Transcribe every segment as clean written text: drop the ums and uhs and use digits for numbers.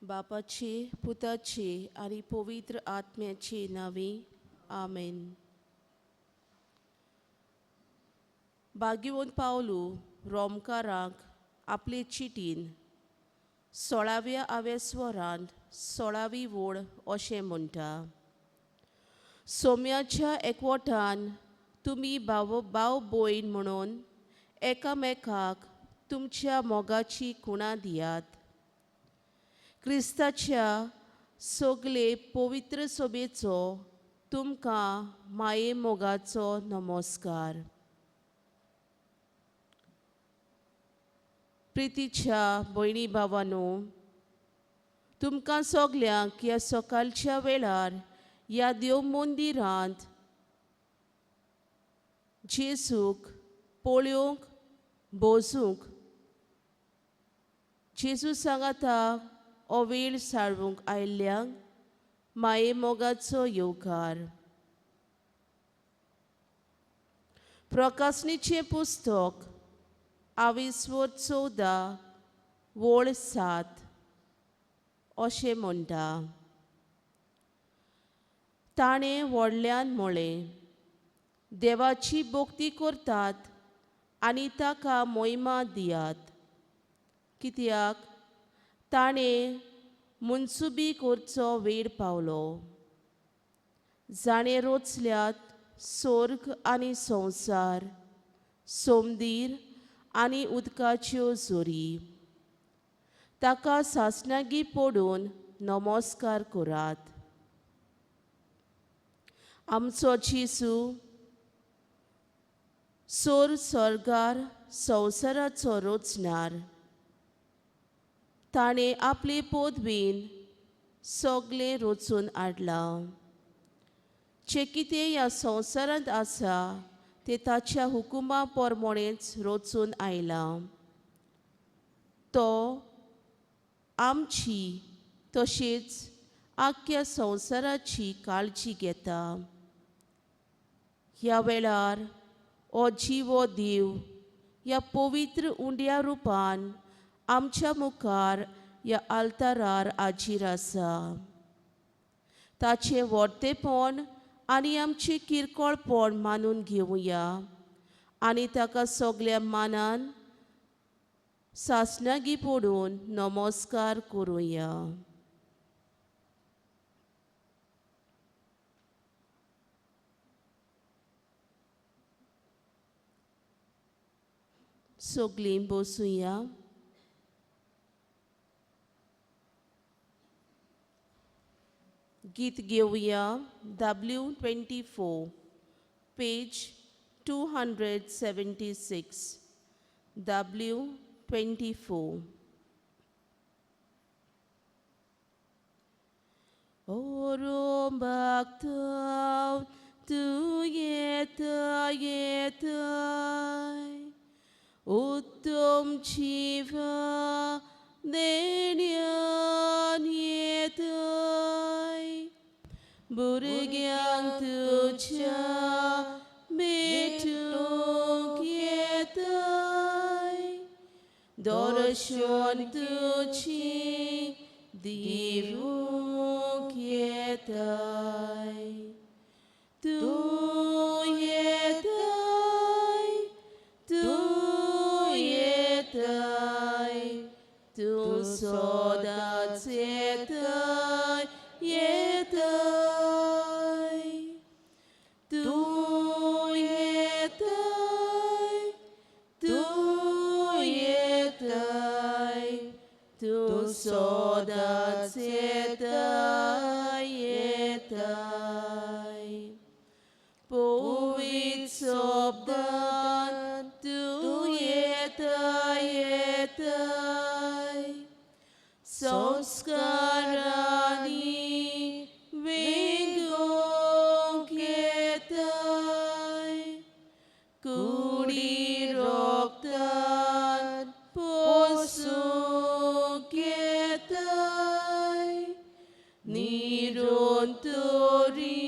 बापाचे, पुताचे आणि पवित्र आत्म्याचे नावे आमेन. भाग्यवंत पावलू रोमकारांक आपले चिटीन 16व्या आवेस्वरांत 16वी वोड अशें म्हणटा. सोम्याच्या एकवटान तुमी भाव भयण म्हणून एकामेकाक तुमच्या मोगाची खुणां दियात. क्रिस्ताच्या सगळे पवित्र सभेचो तुमकां माये मोगाचो नमस्कार. प्रितीच्या भयणी भावांनो, तुमकां सगल्यांक ह्या सकाळच्या वेळार ह्या देव मंदिरांत जेजूक पळोवंक भोसूंक जेजू सांगाता हो वेळ साळूंक आयिल्ल्यांक माये मोगाचो येवकार. प्रकाशनीचें पुस्तक 14 वोड 7 अशें म्हणटा. ताणें व्हडल्यान म्हळें, देवाची भक्ती करतात आनी ताका महिमा दियात, कित्याक ताणें मुनसुबी करचो वेळ पावलो. जाणें रचल्यात स्वर्ग आनी संवसार, समंदीर आनी उदकाच्यो झरी. ताका सासणागी पडून नमस्कार करात. आमचो जेजू स्वर्गार संवसाराचो रचणार. ताणें आपले पदवेन सगळें रचून हाडलां. जें कितें ह्या संवसारांत आसा तें ताच्या हुकुमा प्रमाणेंच रचून आयलां. तो आमची तशेंच आख्या संवसाराची काळजी घेता. ह्या वेळार हो जिवो देव ह्या पवित्र उंड्या रुपान आमच्या मुखार ह्या आल्तारार हाजीर आसा. ताचें व्हडतेपण आनी आमचें किरकोळपण मानून घेवया आनी ताका सगळ्या मानान सासणागी पडून नमस्कार करुया. सगळीं बसूया. गीत घेवया. W24 page 276. W24. Orom baktav tu yetai uttom chiva denyan yetai burgyan tuja betuk yetai dorshon tuji divuk yetai tu yetai tu yetai tu sodat yetai yetai tu yetai tu yetai tu sodat yetai yetai povit sobdan tu yetai yetai संस्कारणी वेंगोक येताय कुडी रोगतान पोसूक येताय निरोन तोरी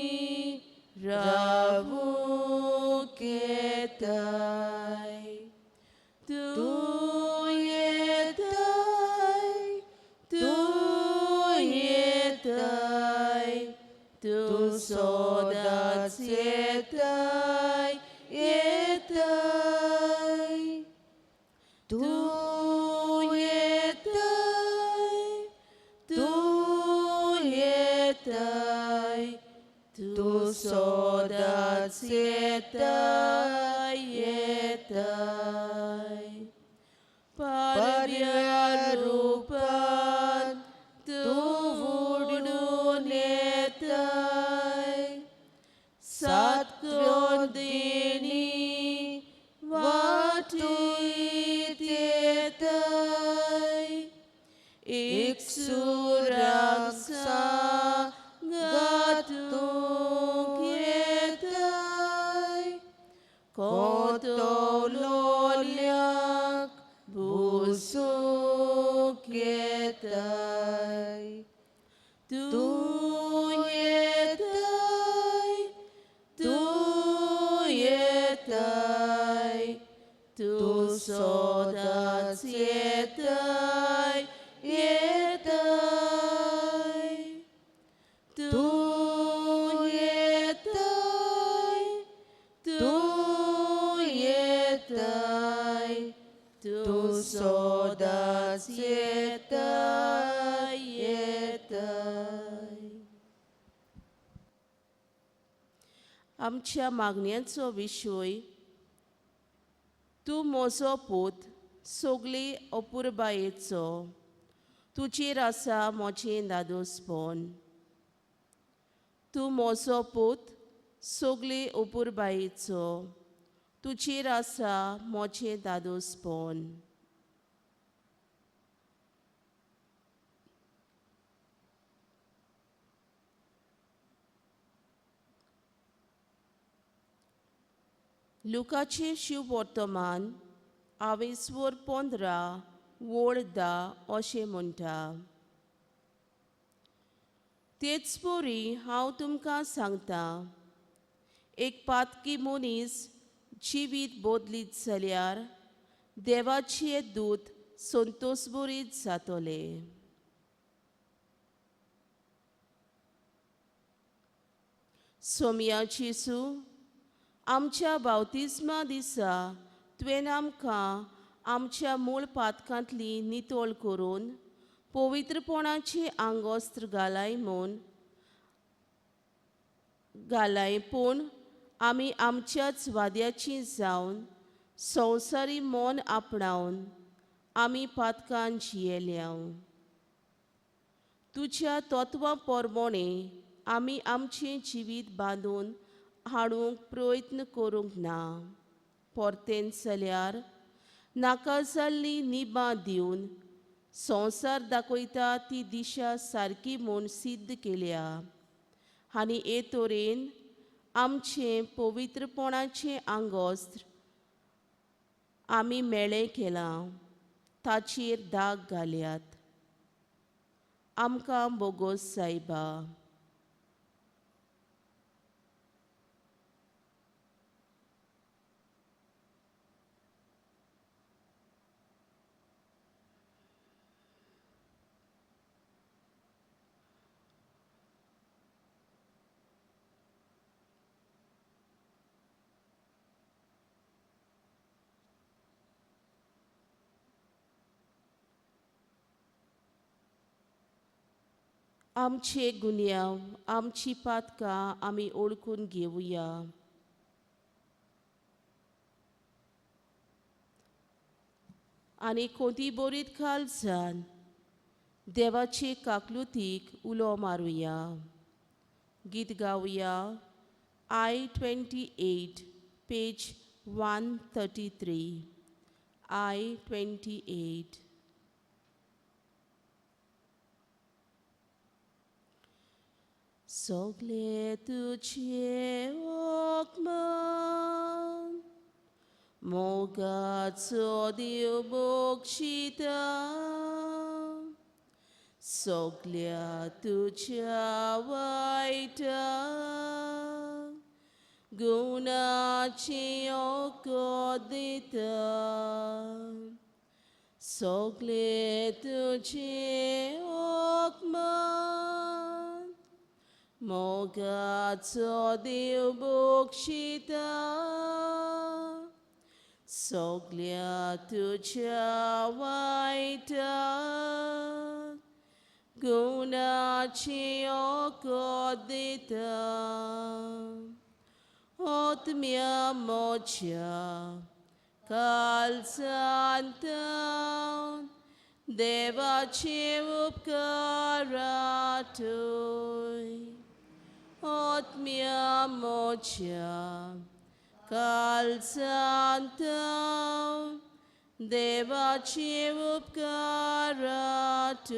रावूक येताय तू येताय तू येतय. तू येतय, तू येतय, तू सोदाच येतय, येतय. परव्या रूपात तू उडून येतय, सातक्रोंदेणी वाटीत येतय. एकसुराक सांगातूंक येतय, कोतोलोल्याक भुसूंक येतय. तू येतय, तू येतय, तू सोदाच येतय, येतय. तू येतय, तू येतय, तू सोदाच येतय, येतय. आमच्या मागण्यांचो विशय. तुम म्हजो पूत, सगळे opurbaiecho, तुजेर आसा मोचें dhadosponn. तूं म्हजो पूत, सगळे opurbaiecho, तुजेर आसा मोचें dhadosponn. लुकाचे शिव वर्तमान 15 वोळ 10 अशें म्हणटा. तेच पोरी हांव तुमकां सांगतां, एक पातकी मनीस जिवीत बदलीत जाल्यार देवाचे दूत संतोषभरीत जातले. सोमयाची सू, आमच्या बावतिस्मा दिसा तुवें आमकां आमच्या मूळ पातकांतली नितळ करून पवित्रपणाचे आंगोस्त्र घालाय पूण आमी आमच्याच वाद्याची जावन संवसारी मन आपणावन आमी पातकान जियेल्या. तुज्या तत्वां पोरमोणे आमी आमचें जिवीत बांदून हाडूंक प्रयत्न करूंक ना. परतेन जाल्यार नाका जाल्ली निबां दिवन संवसार दाखयता ती दिशा सारकी म्हूण सिद्ध केल्या. आनी हे तरेन आमचें पवित्रपणाचें आंगोस्त्र आमी मेळ्ळें केलां, ताचेर दाग घाल्यात. आमकां बोगोस सायबा. आमचे गुन्यांव, आमची पातकां आमी ओळखून घेवया. आनी कोदी बोरीत काळजान देवाचे काकलुतीक उलो मारुया. गीत गावया. I-28, page 133. I-28. सगळे तुझे ओकमान, मोगाचो देव बोगशिता, सगळ्या तुझ्या वायटा गुणाचे ओकोद दिता. सगळे तुझे ओकमान, मोगाचो देव बोगशिता, सगल्या तुझ्या वायटात गुणाची ओकोद दिता आत्म्या म्हज्या काळजांतल्यान देवाचे उपकार आठय आत्म्या म्हज्या काळजांतल्यान देवाचे उपकार आठय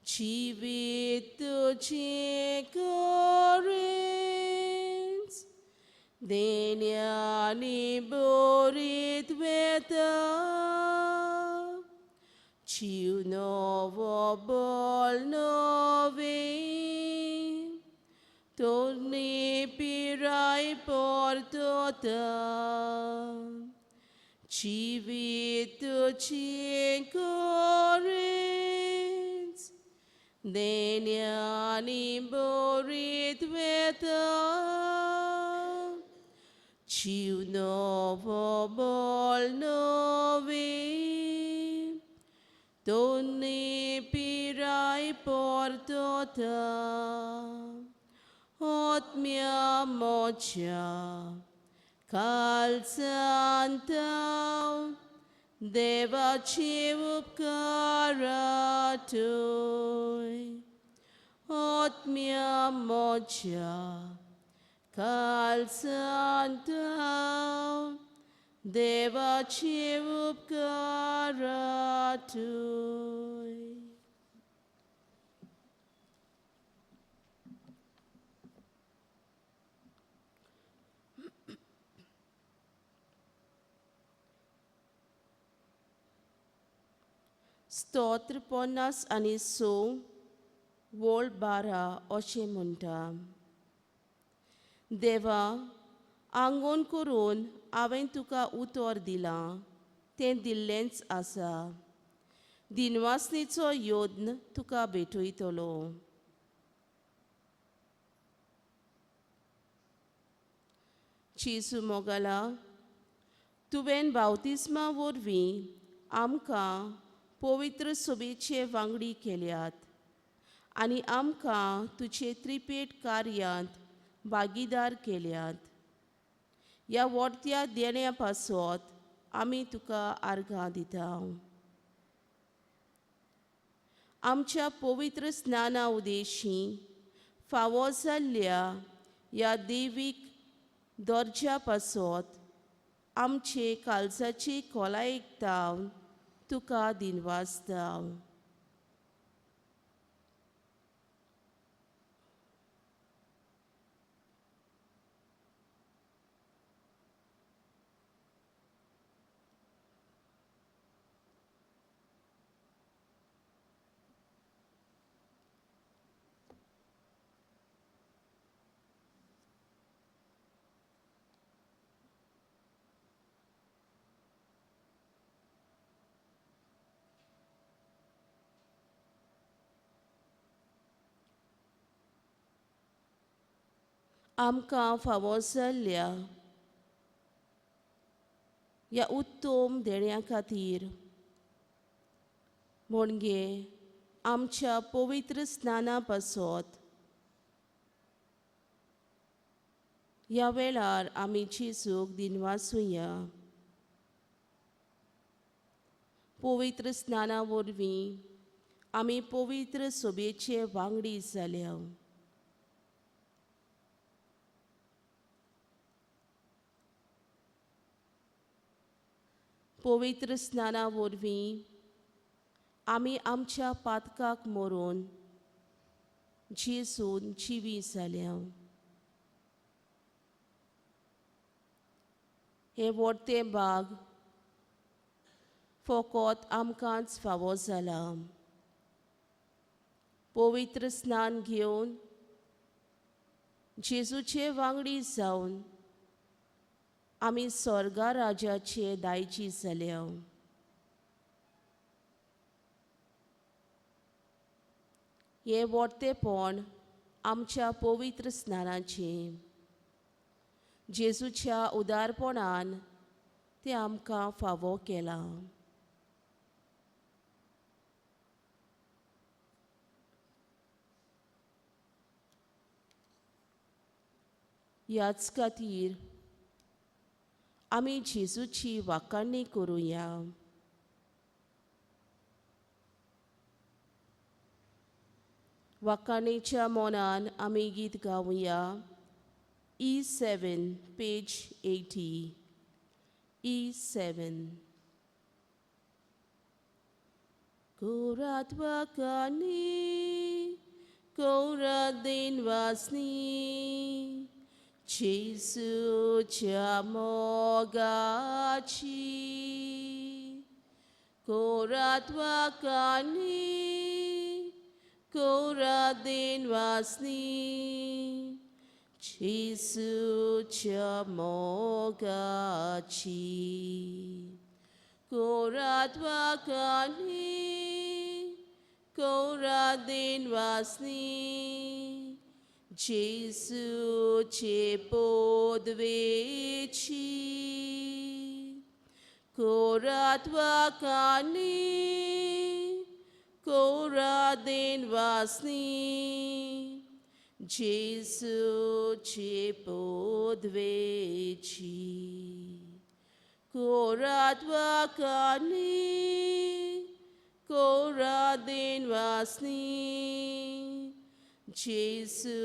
जिवीत तुझे गरज देण्यानी बरीत वेता जीव नवो बोल नवे torni pirai portota civitu cincoris deniani borit veta ciu novo bol novi torni pirai portota आत्म्या म्हज्या काळजांतल्यान देवाचे उपकार आठय आत्म्या म्हज्या काळजांतल्यान देवाचे उपकार आठय स्तोत्र 50 आनी 6 वोळ 12 अशें म्हणटा देवा आंगोन करून हांवें तुका उतर दिलां तें दिल्लेंच आसा दिनवासनेचो योद्न तुका भेटयतलो जेजू मोगला तुवें बावतिस्मा वरवीं आमकां पवित्र सभेचे वांगडी केल्यात आनी आमकां तुजे त्रिपेट कार्यांत भागीदार केल्यात ह्या व्हडत्या देण्या पासत आमी तुका आर्गां दिता आमच्या पवित्र स्नाना उदेशीं फावो जाल्ल्या ह्या देवीक दर्ज्या पासत आमचे काळजाची खोलायेक तावन तुका दिनवासता आमकां फावो जाल्ल्या ह्या उत्तम देण्या खातीर म्हणजे आमच्या पवित्र स्नाना पासत ह्या वेळार आमी जेजूक दिनवासुया पवित्र स्नाना वरवीं आमी पवित्र सभेचे वांगडी जाल्या पवित्र स्नाना वरवीं आमी आमच्या पातकाक मरून जेजून जिवी जाल्या हे व्हडते भाग फकत आमकांच फावो जाला पवित्र स्नान घेवन जेजूचे वांगडी जावन आमी स्वर्गा राजाचे दायजी जाल्या हे व्हडतेपण आमच्या पवित्र स्नानाचे जेजूच्या उदारपणान ते आमकां फावो केलां. ह्याच खातीर आमी जेजूची वाखाणणी करुया. वाखाणणेच्या मोनान आमी गीत गावुया. E7, page 80. E7. Korat wakani, korat din wasni, Jesu mogaci. Korat wakani, korat din wasni, Jesu mogaci. Korat wakani, korat din wasni, Jesu podveci. Korat wakani, korat din wasni, Jesu podveci. Korat wakani, korat din wasni, Jesu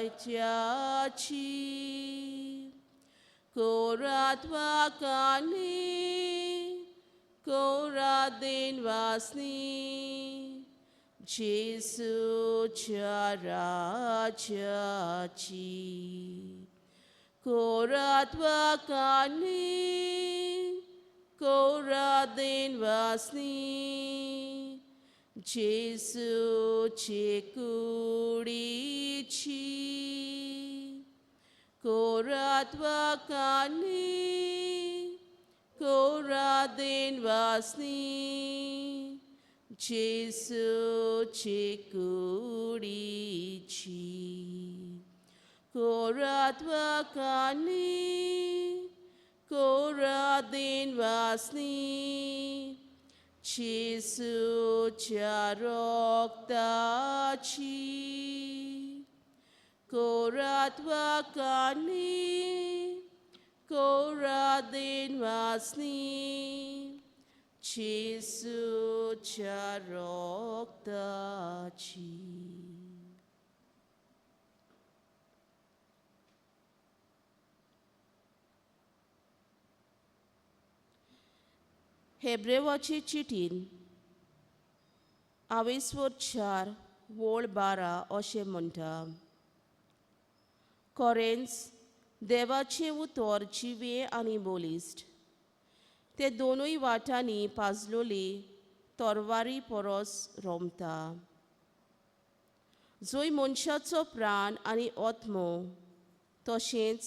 rajyaci. Korat wakani, korat din wasni, Jesu rajyaci. Korat wakani, korat din wasni, Jesu kurici. Korat wakani, korat din wasni, Jesu kurici. Korat wakani, korat din wasni, Jesu roktaci. Korat wakani, korat din wasni, Jesu roktaci. हेब्रेवाचे चिटीन 4 वोळ 12 अशें म्हणटा. Coherence देवाचे उतर जिवे आनी बोलिश्ट, ते दोनूय वाटांनी पाजलोली तोरवारी परस रोमता. जंय मनशाचो प्राण आनी आत्मो तशेंच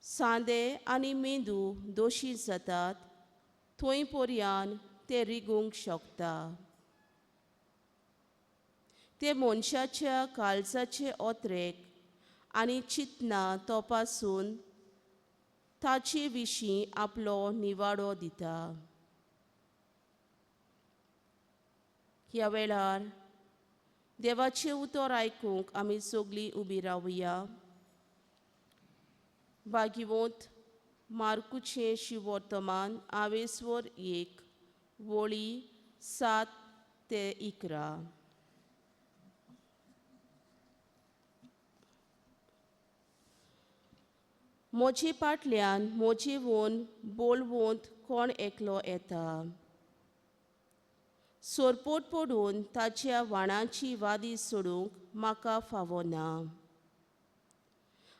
सांदे आनी मेंदू दोशी जातात, थंय पर्यान ते रिगूंक शकता. ते मनशाच्या काळजाचे ओत्रेक आनी चिंतना तपासून ताचे विशीं आपलो निवाडो दिता. ह्या वेळार देवाचें उतर आयकूंक आमी सगळीं उबीं रावुया. भागिवंत मार्कूचें शिवर्तमान 1 वळी 7 ते 11. म्हजे फाटल्यान म्हजेवन बोलवंत कोण एकलो येता. सोरपोट पडून ताच्या वाणाची वादी सोडूंक म्हाका फावो ना.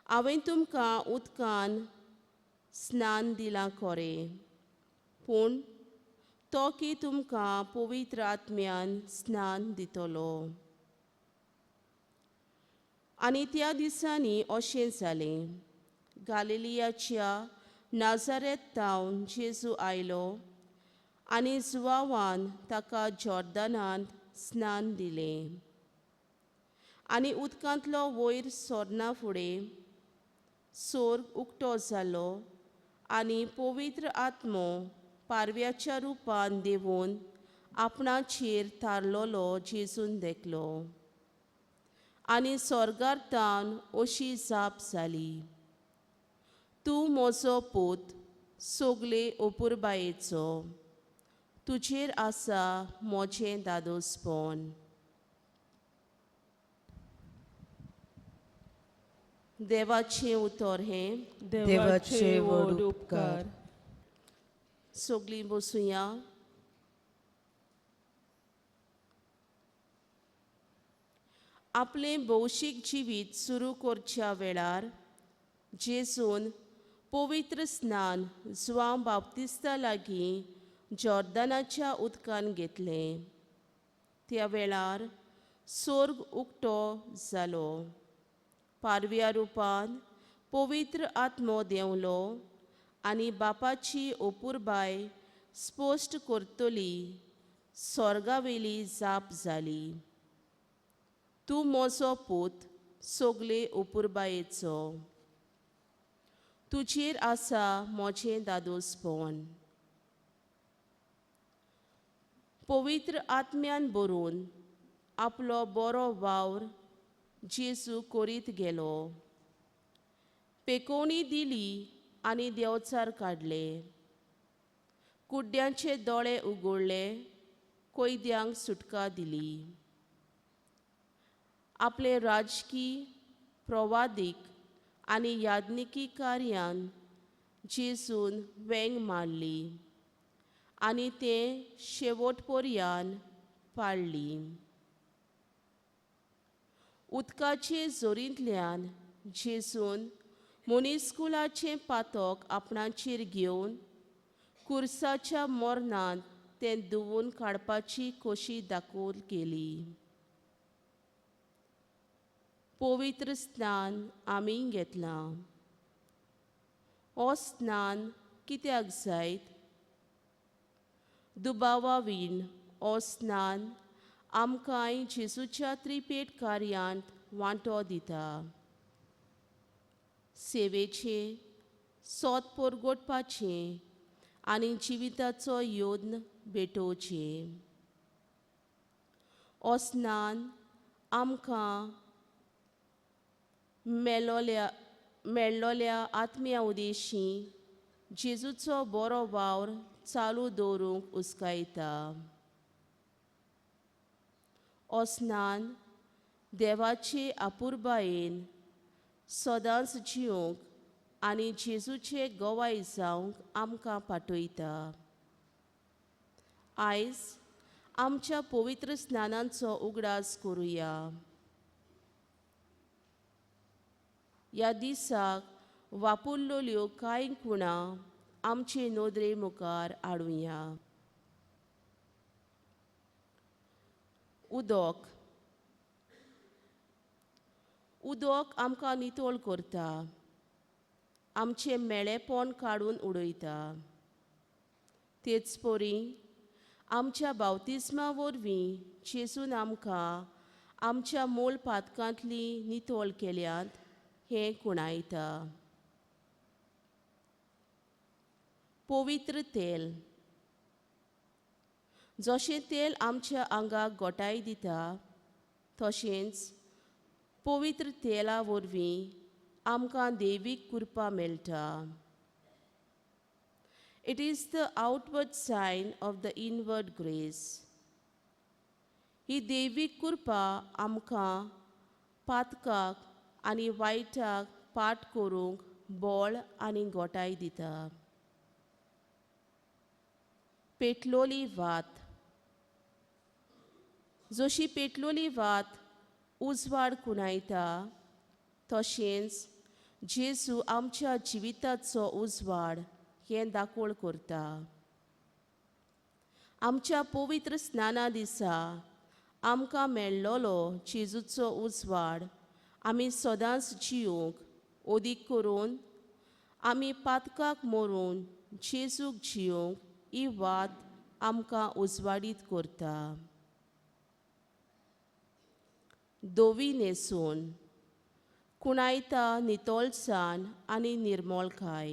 हांवें तुमकां उदकान स्नान दिलां खरें, पूण तो की तुमकां पवित्र आत्म्यान स्नान दितलो. आनी त्या दिसांनी अशें जालें. गालिलियाच्या नाजारेत तावन जेजू आयलो आनी जुवावान ताका जॉर्दानांत स्नान दिलें. आनी उदकांतलो वयर सरना फुडें स्वर्ग उक्तो जालो आनी पवित्र आत्मो पारव्याच्या रुपान देवून आपणाचेर थारलोलो जेजून देखलो आनी स्वर्गांतान अशी जाप जाली, तूं म्हजो पूत सगळे opurbaiecho, तुजेर आसा म्हजें dhadosponn. देवाचें उतर हें, देवाचे व्हड उपकार. सगळीं बसूया. आपलें भौशीक जिवीत सुरू करच्या वेळार जेजून पवित्र स्नान जुआंव बाप्तिस्ता लागीं जॉर्दानाच्या उदकान घेतलें. त्या वेळार स्वर्ग उक्तो जालो, पारव्या रुपान पवित्र आत्मो देंवलो आनी बापाची opurbaie स्पश्ट करतली स्वर्गावेली जाप जाली, तूं म्हजो पूत सगळे opurbaiecho, तुजेर आसा म्हजें dhadosponn. पवित्र आत्म्यान भरून आपलो बरो वावर जेजू करीत गेलो. पेकोवणी दिली आनी देंवचार काडले. कुड्ड्यांचे दोळे उगडले, कैद्यांक सुटका दिली. आपले राजकी, प्रवादीक आनी याज्ञिकी कार्यान जेजून वेंग मारली आनी तें शेवट पर्यान पाळ्ळी. उदकाचे जोरींतल्यान जेजून मनीसकुलाचें पातक आपणाचेर घेवन कुर्साच्या मरणांत तें धुवून काडपाची कशी दाखोवन केली. पवित्र स्नान आमी घेतलां. हो स्नान कित्याक जायत? दुबावा विण हो स्नान आमकांय जेजूच्या त्रिपेट कार्यांत वांटो दिता. सेवेचें, सोत परगटपाचें आनी जिविताचो योद्न भेटोवचें. हो स्नान आमकां मेळ्ळोल्या आत्म्या उद्देशीं जेजूचो बरो वावर चालू दवरूंक उस्कायता. हो स्नान देवाचे opurbaien सदांच जिवंक आनी जेजूचे गवाय जावंक आमकां पाठयता. आयज आमच्या पवित्र स्नानांचो उगडास करुया. ह्या दिसाक वापरलेल्यो कांय खुणां आमचे नदरे मुखार हाडुया. उदक. उदक आमकां नितळ करता, आमचें मेळेपण काडून उडयता. तेच परी आमच्या बाप्तिस्मा वरवीं जेजून आमकां आमच्या मूळ पातकांतली नितळ केल्यांत हें खुणायता. पवित्र तेल. जशें तेल आमच्या आंगाक घोटाय दिता, तशेंच पवित्र तेला वरवीं आमकां दैवीक कृपा मेळटा. It is the outward sign of the inward grace. ही दैवीक कृपा आमकां पातकाक आनी वायटाक पाट करूंक बळ आनी घोटाय दिता. पेटलोली वात. जशी पेटलोली वात उजवाड खुणायता, तशेंच जेजू आमच्या जिविताचो उजवाड हें दाखोळ करता. आमच्या पवित्र स्नाना दिसा आमकां मेळ्ळोलो जेजूचो उजवाड आमी सदांच जिवंक, ओदीक करून आमी पातकाक मरून जेजूक जिवंक ही वात आमकां उजवाडीत करता. धवी न्हेसून. कुणायता नितोलसाण आनी निर्मोळकाय.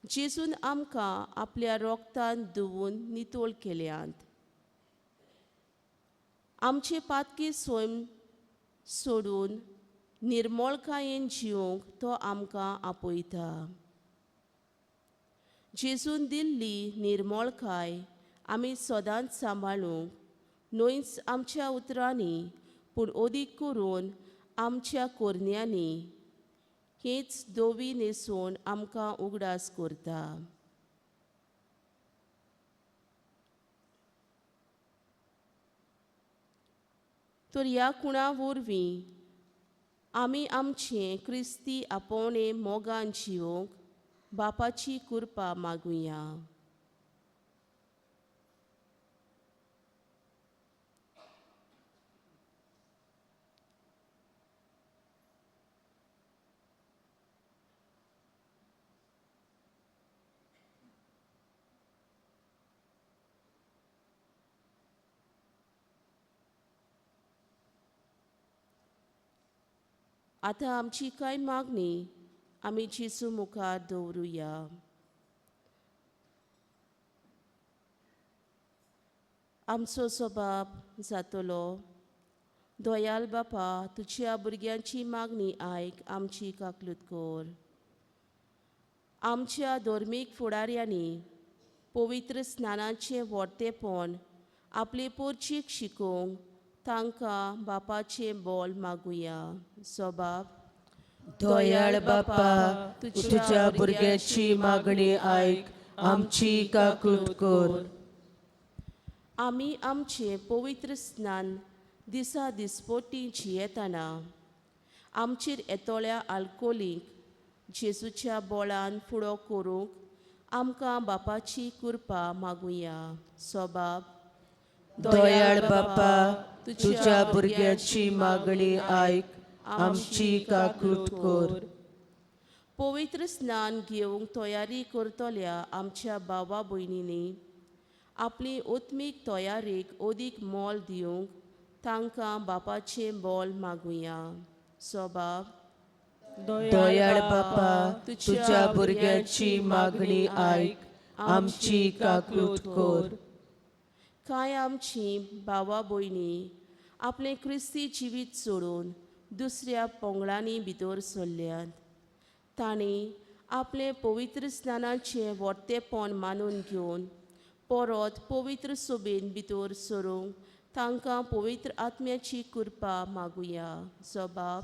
जेजून आमकां आपल्या रोगतान धुवून नितोळ केल्यांत. आमचे पातकी स्वयं सोडून निर्मोळकायेन जिवंक तो आमकां आपयता. जेजून दिल्ली निर्मोळकाय आमी सदांच सांबाळूंक न्हयच आमच्या उतरांनी पूण ओदीक करून आमच्या कोरन्यांनी हेच दोवी न्हेसून आमकां उगडास करता. तर ह्या कुणा वरवीं आमी आमचें क्रिस्ती आपोवणें मोगान जिवंक बापाची कृपा मागुया. आतां आमची कांय मागणी आमी जेजू मुखार दवरुया. आमचो स्वभाव जातलो. दयाल बापा, तुज्या भुरग्यांची मागणी आयक, आमची काकलूत कर. आमच्या धर्मीक फुडाऱ्यांनी पवित्र स्नानाचें व्हडटेपण आपले पोरचीक शिकोवंक तांकां बापाचें बोल मागुया. स्वभाव दयाळ बापा, तुज्या भुरग्याची मागणी आयक, आमची काकूट कर. आमी आमचें पवित्र स्नान दिसा दिसपोटी जियेतना आमचेर येतोळ्या आल्कोलीक जेजूच्या बोळान फुडो करूंक आमकां बापाची कृपा मागुया. स्वभाव दयाळ बापा, तुज्या भुरग्याची मागणी आयक, आमची काकूट कर. पवित्र स्नान घेवंक तयारी करतल्या आमच्या भावा भयणींनी आपली ओत्मीक तयारेक ओदीक मोल दिवंक तांकां बापाचें बोल मागुया. स्वभाव दयाळ बापा, तुज्या भुरग्याची मागणी आयक, आमची काकूट कर. कांय आमची भावा भयणी आपलें क्रिस्ती जिवीत सोडून दुसऱ्या पंगडांनी भितर सरल्यात. तांणी आपलें पवित्र स्नानाचें व्हडटेपण मानून घेवन परत पवित्र सोबेन भितर सरूंक तांकां पवित्र आत्म्याची कृपा मागुया. स्वभाव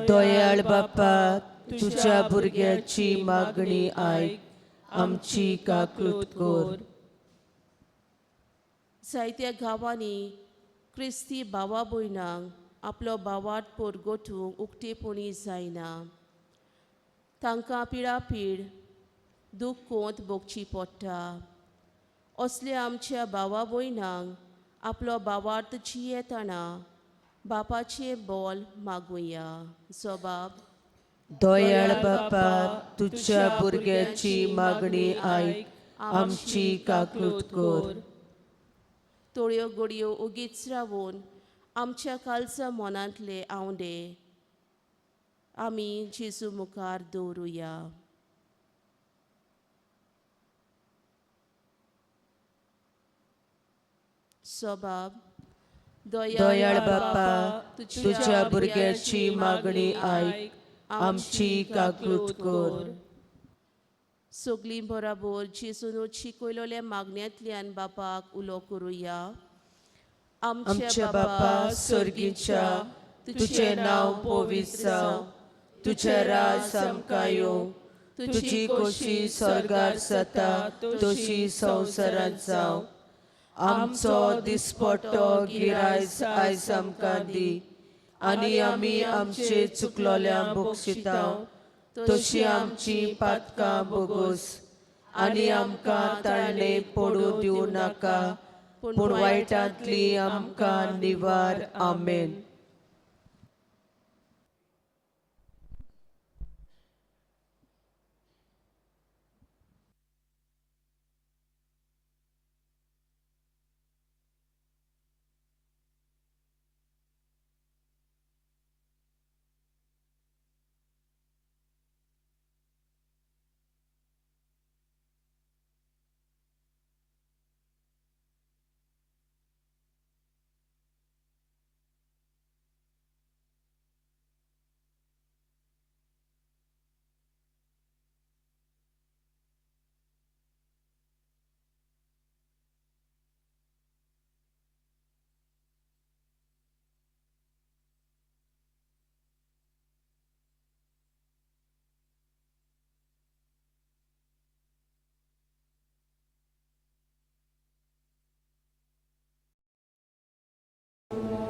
दयाळ बापा, तुज्या भुरग्याची मागणी आयक, आमची काकूट कर. जायत्या गांवांनी क्रिस्ती भावा भयणांक आपलो भावार्थ परगटूंक उक्तेपणी जायना. तांकां पिडापीड दूख कोंत भोगची पडटा. असल्या आमच्या भावा भयणांक आपलो भावार्थ जियेतना बापाचें बोल मागुया. स्वभाव दयाळ बापा, तुज्या भुरग्याची मागणी आयक, आमची काकूट कर. तोळ्यो घडयो उगीच रावून आमच्या कालच्या मनांतले आवडे आमी जेजू मुखार दवरुया. स्वभाव दयाळ बापा, तुज्या भुरग्याची मागणी आयक, आमची काकूट कर. सगळीं बरोबर जेजून शिकयलोल्या मागण्यांतल्यान बापाक उलो करुया. आमच्या बापा स्वर्गीच्या, तुझें नांव पवित्र जावं, तुझें राज आमकां येवं, तुजी खोशी स्वर्गार जाता तशी संवसारांत जावं. आमचो दिसपट्टो गिरायज आयज आमकां दी, आनी आमी आमचे चुकलोल्यांक बक्षितांव तशी आमची पातकां बोगोस. आनी आमकां ताळणे पडूं दिवं नाका, पूण वायटांतली आमकां निवार. आमेन. O